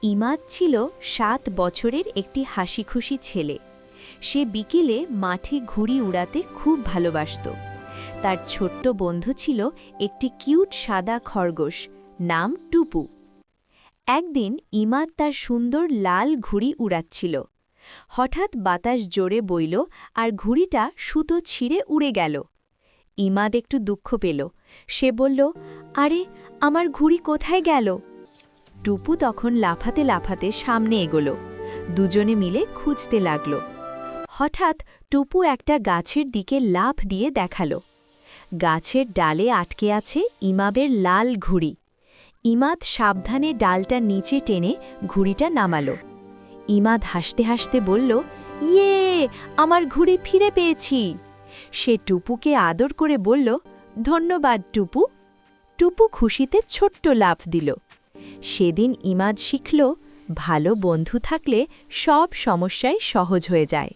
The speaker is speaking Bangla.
ইমাদ ছিল ৭ বছরের একটি হাসিখুশি ছেলে। সে বিকেলে মাঠে ঘুড়ি উড়াতে খুব ভালোবাসত। তার ছোট্ট বন্ধু ছিল একটি কিউট সাদা খরগোশ, নাম টুপু। একদিন ইমাদ তার সুন্দর লাল ঘুড়ি উড়াচ্ছিল। হঠাৎ বাতাস জোরে বইল আর ঘুড়িটা সুতো ছিঁড়ে উড়ে গেল। ইমাদ একটু দুঃখ পেল। সে বলল, আরে, আমার ঘুড়ি কোথায় গেল? টুপু তখন লাফাতে লাফাতে সামনে এগোল। দুজনে মিলে খুঁজতে লাগল। হঠাৎ টুপু একটা গাছের দিকে লাফ দিয়ে দেখালো। গাছের ডালে আটকে আছে ইমাদের লাল ঘুড়ি। ইমাদ সাবধানে ডালটা নিচে টেনে ঘুড়িটা নামালো। ইমাদ হাসতে হাসতে বলল, ইয়ে, আমার ঘুড়ি ফিরে পেয়েছি। সে টুপুকে আদর করে বলল, ধন্যবাদ টুপু। টুপু খুশিতে ছোট্ট লাফ দিল। সেদিন ইমাদ শিখল, ভালো বন্ধু থাকলে সব সমস্যাই সহজ হয়ে যায়।